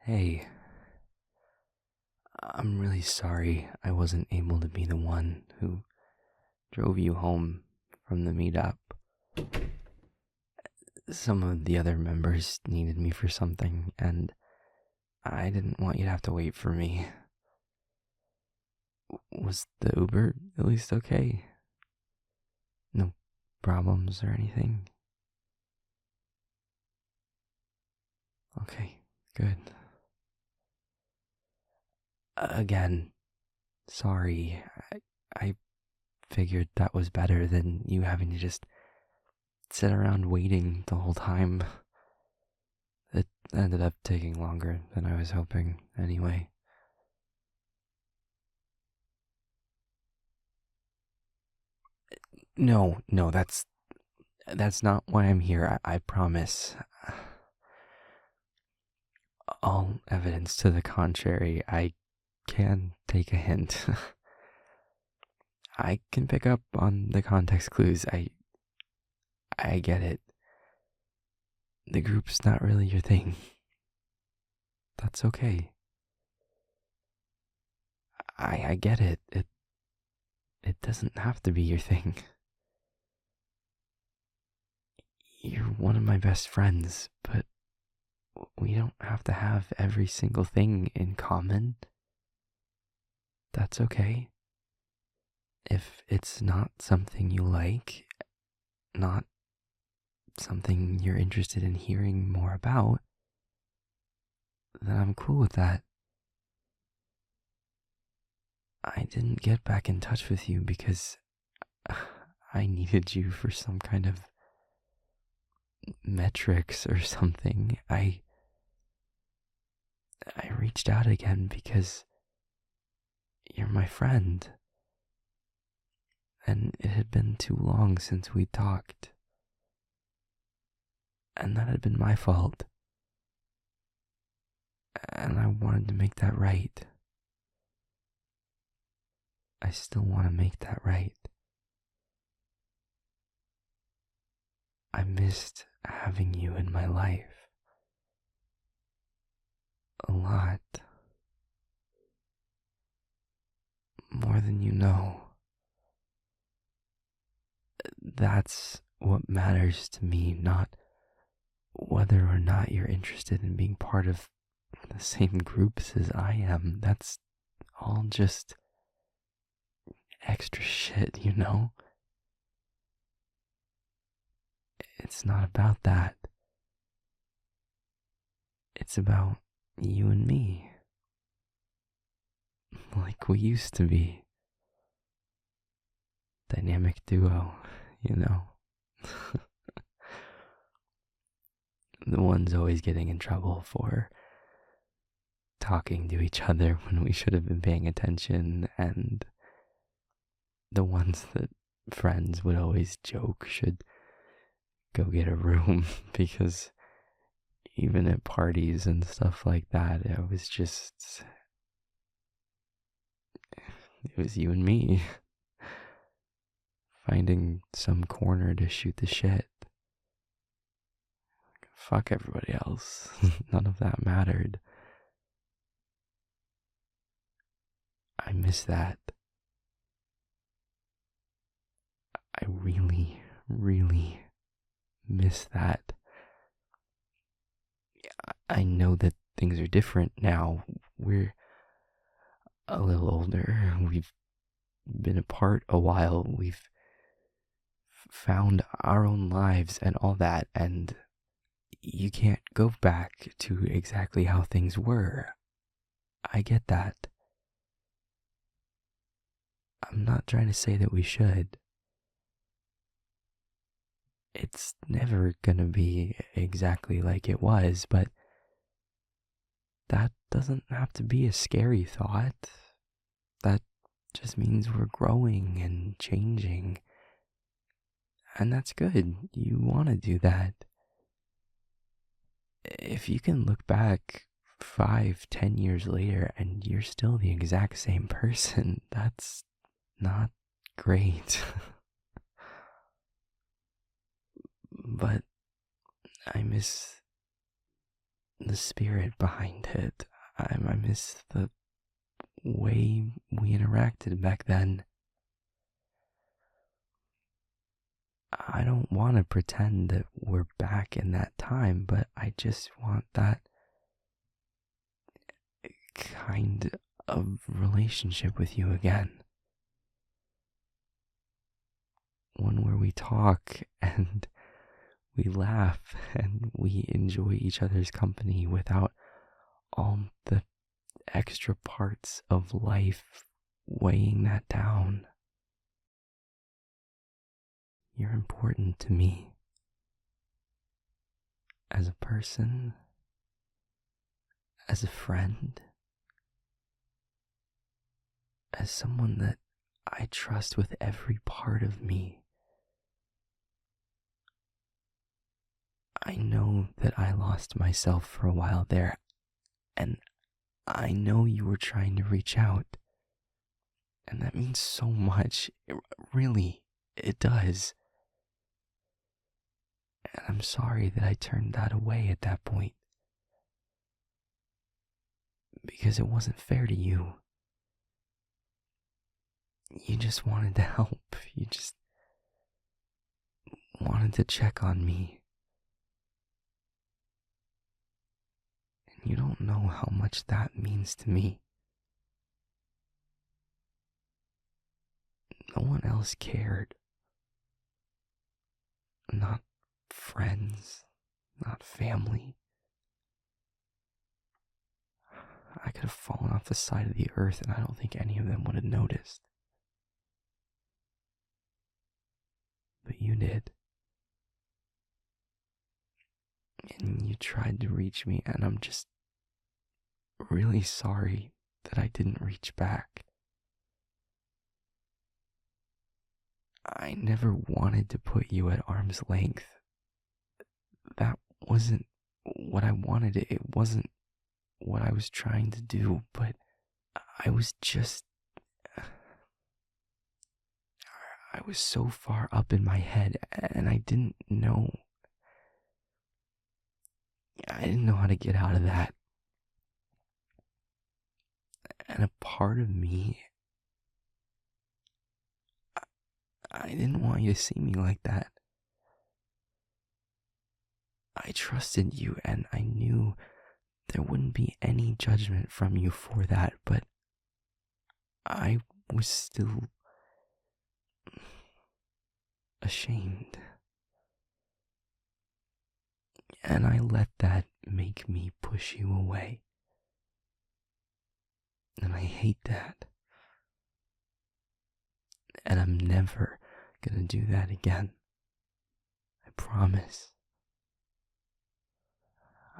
Hey, I'm really sorry I wasn't able to be the one who drove you home from the meetup. Some of the other members needed me for something, and I didn't want you to have to wait for me. Was the Uber at least okay? No problems or anything? Okay, good. Again, sorry. I figured that was better than you having to just sit around waiting the whole time. It ended up taking longer than I was hoping, anyway. No, that's not why I'm here, I promise. All evidence to the contrary, I can take a hint. I can pick up on the context clues. I get it. The group's not really your thing. That's okay. I get it. It doesn't have to be your thing. You're one of my best friends, but we don't have to have every single thing in common. That's okay. If it's not something you like, not something you're interested in hearing more about, then I'm cool with that. I didn't get back in touch with you because I needed you for some kind of metrics or something. I reached out again because you're my friend. And it had been too long since we talked. And that had been my fault. And I wanted to make that right. I still want to make that right. I missed having you in my life. A lot. More than you know. That's what matters to me, not whether or not you're interested in being part of the same groups as I am. That's all just extra shit, you know? It's not about that. It's about you and me. Like we used to be. Dynamic duo, you know? The one's always getting in trouble for talking to each other when we should have been paying attention, and the ones that friends would always joke should go get a room because even at parties and stuff like that, it was you and me finding some corner to shoot the shit. Fuck everybody else. None of that mattered. I miss that. I really, really miss that. I know that things are different now. We're a little older. We've been apart a while. We've found our own lives and all that, and you can't go back to exactly how things were. I get that. I'm not trying to say that we should. It's never gonna be exactly like it was, but that doesn't have to be a scary thought. That just means we're growing and changing. And that's good. You want to do that. If you can look back 5, 10 years later and you're still the exact same person, that's not great. but I miss the spirit behind it. I miss the way we interacted back then. I don't want to pretend that we're back in that time, but I just want that kind of relationship with you again. One where we talk and we laugh and we enjoy each other's company without all the extra parts of life weighing that down. You're important to me as a person, as a friend, as someone that I trust with every part of me. I know that I lost myself for a while there, and I know you were trying to reach out, and that means so much. Really, it does. And I'm sorry that I turned that away at that point, because it wasn't fair to you. You just wanted to help. You just wanted to check on me. And you don't know how much that means to me. No one else cared. Not friends, not family. I could have fallen off the side of the earth and I don't think any of them would have noticed. But you did. And you tried to reach me, and I'm just really sorry that I didn't reach back. I never wanted to put you at arm's length. That wasn't what I wanted. It wasn't what I was trying to do, but I was so far up in my head, and I didn't know how to get out of that. And a part of me, I didn't want you to see me like that. I trusted you, and I knew there wouldn't be any judgment from you for that, but I was still ashamed. And I let that make me push you away. And I hate that. And I'm never gonna do that again. I promise.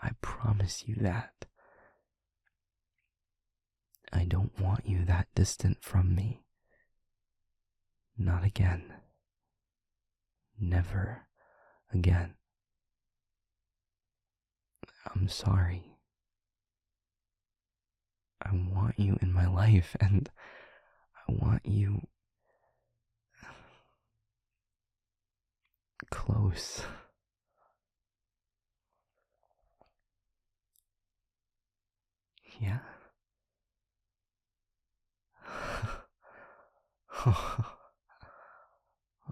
I promise you that. I don't want you that distant from me. Not again. Never again. I'm sorry. I want you in my life, and I want you close. Yeah?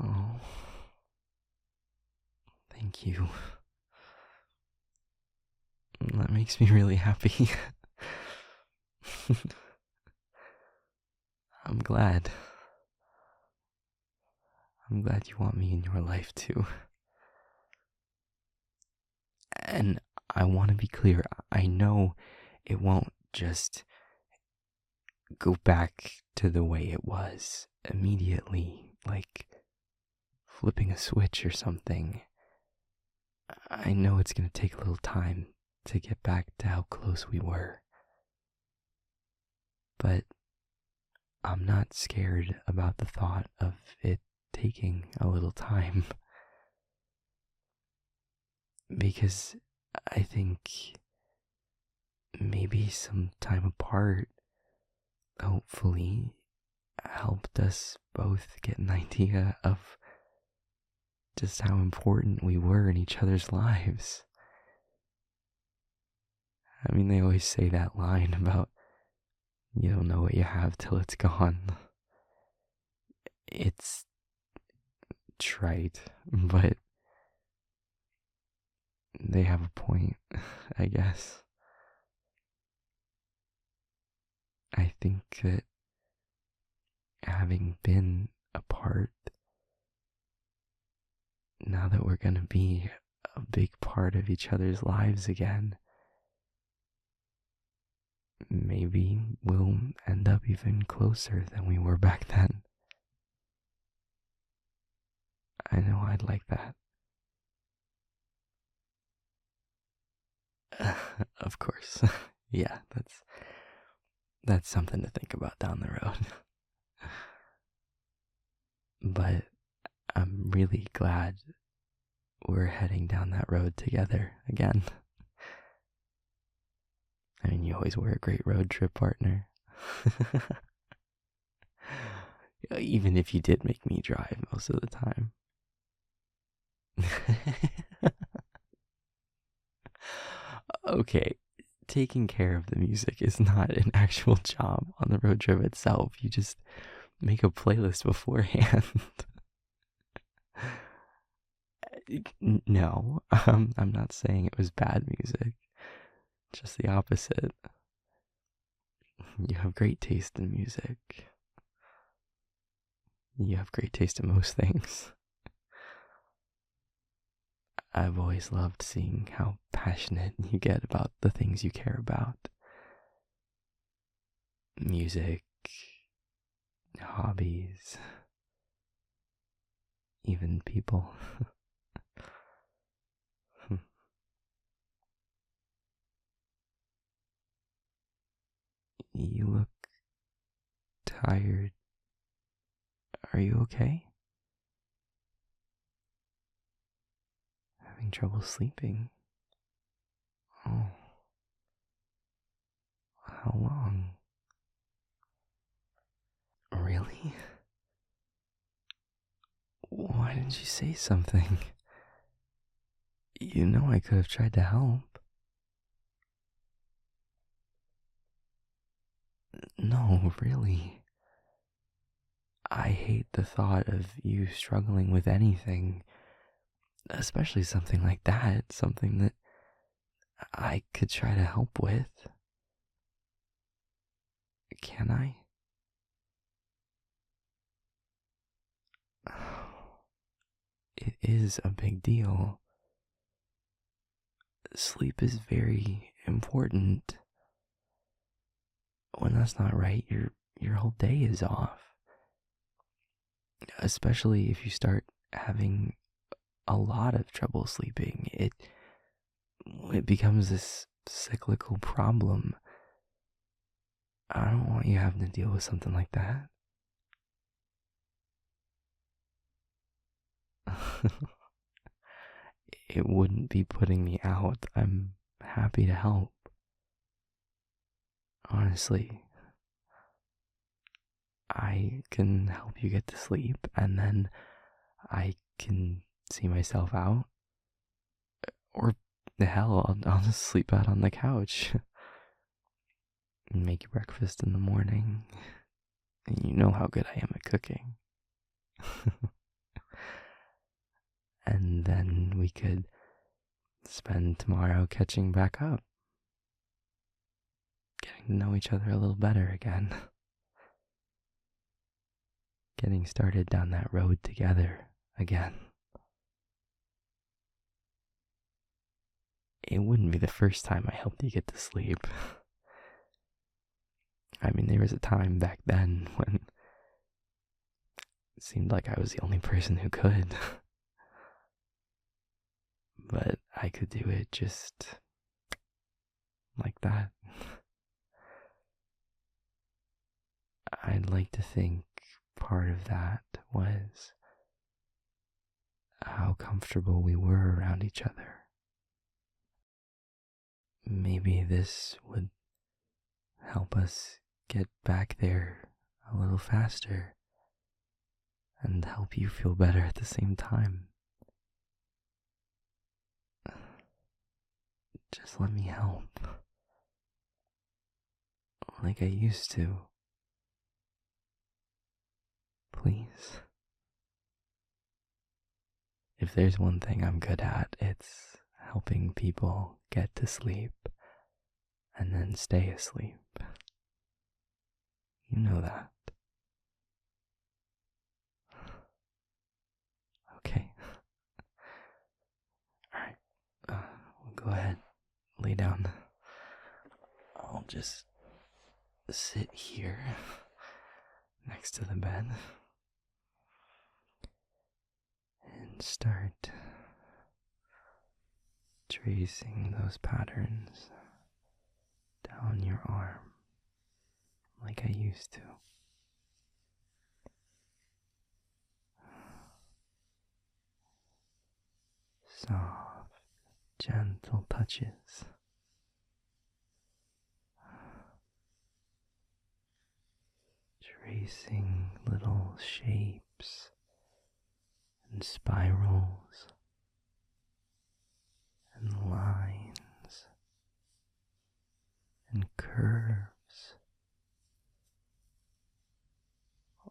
Oh, thank you. That makes me really happy. I'm glad. I'm glad you want me in your life too. And I want to be clear. I know it won't just go back to the way it was immediately, like flipping a switch or something. I know it's going to take a little time to get back to how close we were. But I'm not scared about the thought of it taking a little time. Because I think maybe some time apart, hopefully, helped us both get an idea of just how important we were in each other's lives. I mean, they always say that line about you don't know what you have till it's gone. It's trite, but they have a point, I guess. I think that having been apart, now that we're gonna be a big part of each other's lives again, maybe we'll end up even closer than we were back then. I know I'd like that. Of course. Yeah, that's something to think about down the road. But I'm really glad we're heading down that road together again. I mean, you always were a great road trip partner. Even if you did make me drive most of the time. Okay, taking care of the music is not an actual job on the road trip itself. You just make a playlist beforehand. No, I'm not saying it was bad music. Just the opposite. You have great taste in music. You have great taste in most things. I've always loved seeing how passionate you get about the things you care about. Music, hobbies, even people. You look tired. Are you okay? Having trouble sleeping? Oh, how long? Really? Why didn't you say something? You know I could have tried to help. No, really. I hate the thought of you struggling with anything, especially something like that, something that I could try to help with. Can I? It is a big deal. Sleep is very important. When that's not right, your whole day is off. Especially if you start having a lot of trouble sleeping. It becomes this cyclical problem. I don't want you having to deal with something like that. It wouldn't be putting me out. I'm happy to help. Honestly, I can help you get to sleep, and then I can see myself out. Or the hell, I'll just sleep out on the couch. And make you breakfast in the morning. And you know how good I am at cooking. And then we could spend tomorrow catching back up. Getting to know each other a little better again. Getting started down that road together again. It wouldn't be the first time I helped you get to sleep. I mean, there was a time back then when it seemed like I was the only person who could. But I could do it just like that. I'd like to think part of that was how comfortable we were around each other. Maybe this would help us get back there a little faster and help you feel better at the same time. Just let me help. Like I used to. Please. If there's one thing I'm good at, it's helping people get to sleep and then stay asleep. You know that. Okay. Alright. We'll go ahead. Lay down. I'll just sit here next to the bed and start tracing those patterns down your arm like I used to. Soft, gentle touches. Tracing little shapes and spirals and lines and curves,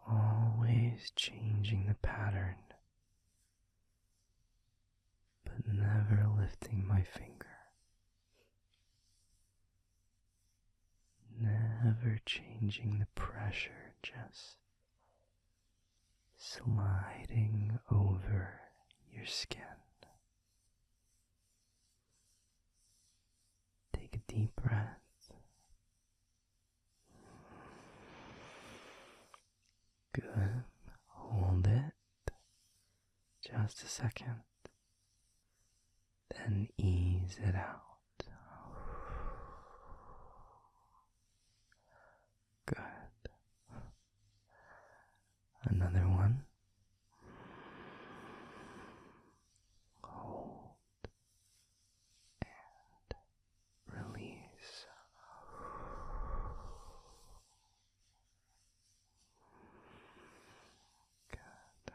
always changing the pattern, but never lifting my finger, never changing the pressure, just sliding over your skin. Take a deep breath. Good. Hold it. Just a second. Then ease it out. Good. Another one. Hold and release. Good.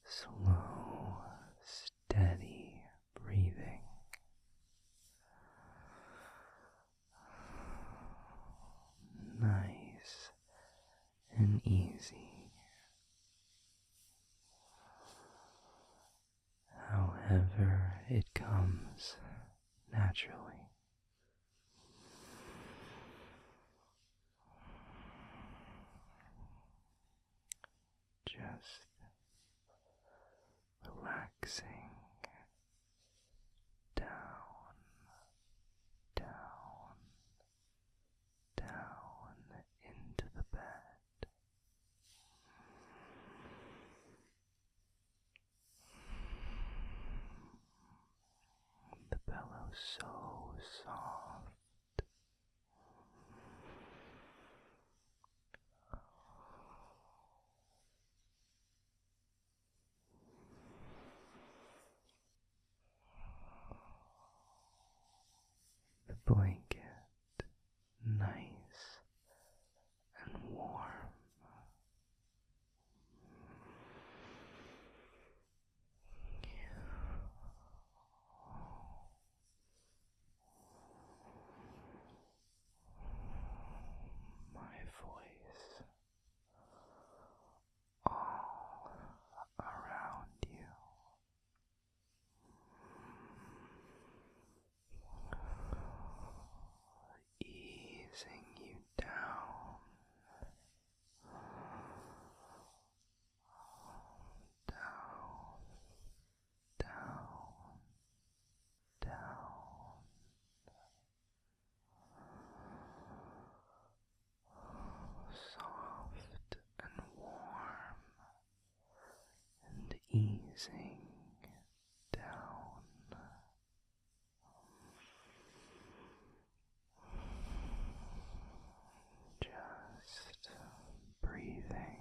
Slow, steady breathing. Nice and easy. However it comes naturally. Just relaxing down, down, down into the bed. The pillow so soft. The blanket nice and warm. My voice all around you. Easing you down, down, down, down. Soft and warm and easing down. Just breathing.